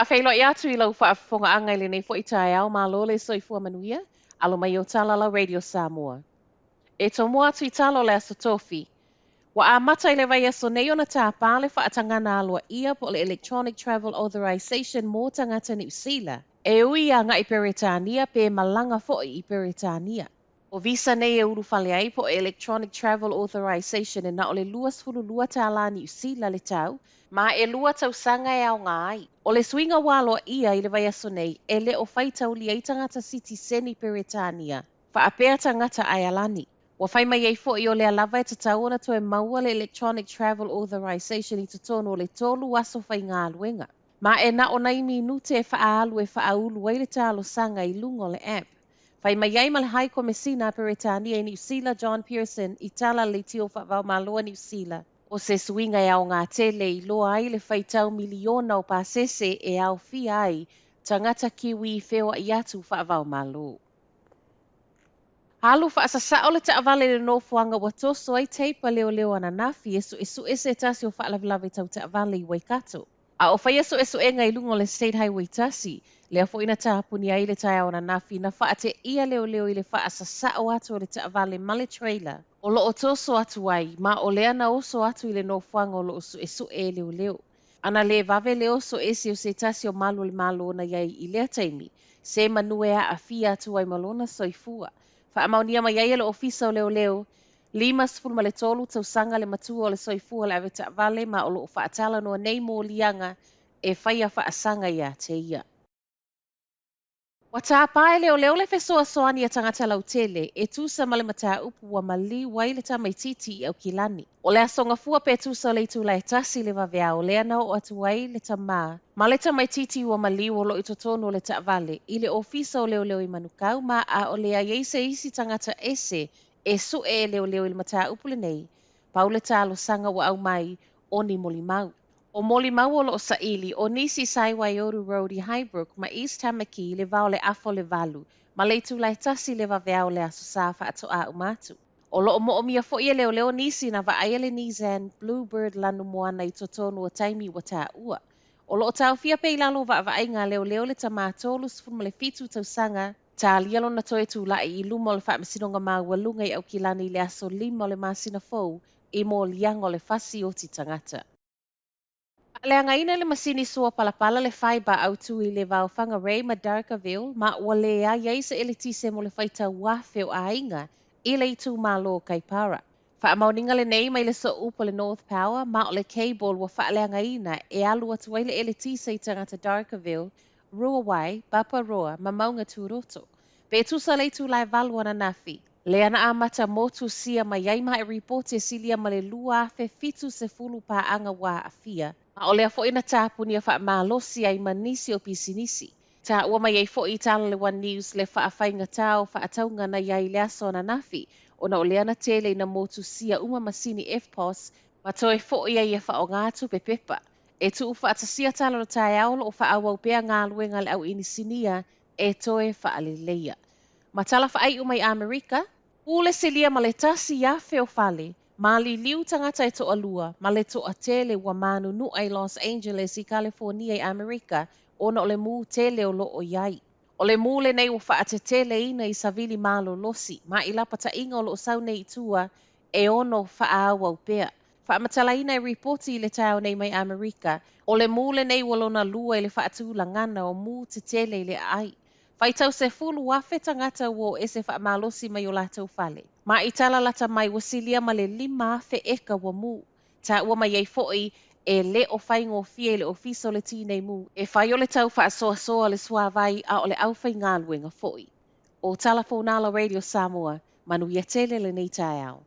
Whaafeilo I atu I lau whaafonga le nei fo I tae au malo le soifua manuia, alo mai o Talala Radio Samoa. E to mua atu I talo le aso tofi. Wa a mata I le vai aso nei ona tā pāle whaatangana alua ia po le Electronic Travel Authorization mō tangata New Zealand. E ui a ngai Peretania pe malanga fo I Peretania. O visa nei e uru fale ai po Electronic Travel Authorization e na o le luas fulu lua tāla New Zealand le tau, ma e lua tau sanga e au ngai. O le swinga walo ia I le vai aso nei, e le o whaita uli ai tangata City Seni Peretania. Fa apea tangata ai alani. Wa whai mai ei fo I o le alava e tatau ona to e maua le Electronic Travel Authorization I totono o le tolu aso whai ngā luenga. Ma e na o nai minute e whaalu e whaaulu ai le talo sanga I lungo le app. Whai mai ai mal hai ko mesina Peretania I New Zealand John Pearson I tala le tio whaavau maloa New Zealand. O se swinga e au ngā tele I loa ai le whaitau miliona o pāsese e au fi ai tangata kiwi I whewa I atu whaavau malo. Halu whaasasa o le taavale le nofuanga wa toso ai teipa leo ana nafi esu ese tasi o whaalavalawe tau taavale I Waikato. A o whai esu enga I lungo le State Highway tasi, lea fo ina tāpuni ai le tae ona nafi na whaate ia leo I le whaasasa o atu o le taavale male trailer. O lo o toso atu ai, ma o lea na oso atu I le nofuanga o lo esu e leo. Ana le vave le oso ese o se tasi o malu le malona iai I lea taimi, se manue a fia atu ai malona soifua. Whaamaunia mai ai le ofisa o leo, lima sfulma le tolu tau sanga le matua o le soifua le ave taavale ma o lo whaatala noa nei mō lianga e whaia whaasanga ia te ia. Wa tā pae leo le whesoa soani a tangata lau tele e tusa ma le mataa upu wa mali wai le tamai titi I au kilani. O le asonga fua pe tusa o le tula e tasi le vavea o lea nao o atu wai le tamaa. Ma le tamai titi wa mali o lo I totono o le taavale I le ofisa o leo I manukau ma a o lea yeise isi tangata ese e su e leo I le mataa upu le nei. Paule talo sanga wa au mai o ni molimau. O molimau o lo saili o nisi sai Waioro Road I Highbrook ma East Tamaki le vao le afo le valu, ma le tula tasi le vavea o le aso safa ato a umatu. O lo mo o mia fo ia leo nisi na va aile Nizan Bluebird lanu moana I totono o taimi wa tā ua. O lo tau fia pe lalo va ainga leo le tamatolu sfuma le fitu tau sanga, tā lialo na toe tu lai I lumo le whaamasinonga maa walunga I au kilani le aso lima o le masina fou, I mo liang o le fasi o ti tangata. Le angaina le masini sua palapala le faiba au tu I le vaofanga Ray Madarkaville ma wale a yaisa ele tise mo le faita wafe o ainga I le itu malo kaipara. Whaamauninga le nei mai le so upo le North Power ma o le cable wa wha le angaina e alu atu ai le ele tise I tangata Darkaville, Ruawai, Bapa Roa, ma maunga turoto. Pe tusa le tu lai valu ana nafi. Le ana amata motu sia ma yaima e ripote silia ma le lua afe fitu se fulu pa anga wa afia. Ma o lea fo ina tāpuni a wha malosi ai manisi o pisinisi. Tā ua mai ei fo I tala le One News le wha awhainga tāo wha ataunga na iai le aso na nafi. O na o leana tele na motu sia uma masini FPOS ma toe fo ia ia wha o ngātu pe pepa. E tu ufa atasia tala no tae aolo o wha awau pea ngā luenga le au inisinia e toe wha aleleia. Ma tala wha ai umai Amerika, ule selia ma le tasi ia feo fale. Ma li liu tangata e toa lua, ma le toa tele wa manu nu ai Los Angeles I California I Amerika, ona o le mu tele o loo iai. O le mu le nei o whaate tele ina I savili malo losi, ma I lapata inga o loo sau nei tua, e ono whaawa upea. Whaamatala ina e reporti I le tau nei mai Amerika, o le mu le nei walona lua I le whaatu langana o mu te tele le ai. Whaitau se fulu wafe tangata wo e se whaamalosi mai o lātou fale. Ma I tala lata mai wasilia ma le lima afe eka wa mu. Ta ua mai ei foi e le o whaingo fie le ofiso le tine mu. E whai o le tau whaasoa soa le suavai a o le au whai ngāluenga foi. O Talafonala Radio Samoa, manu ia tele le nei tai au.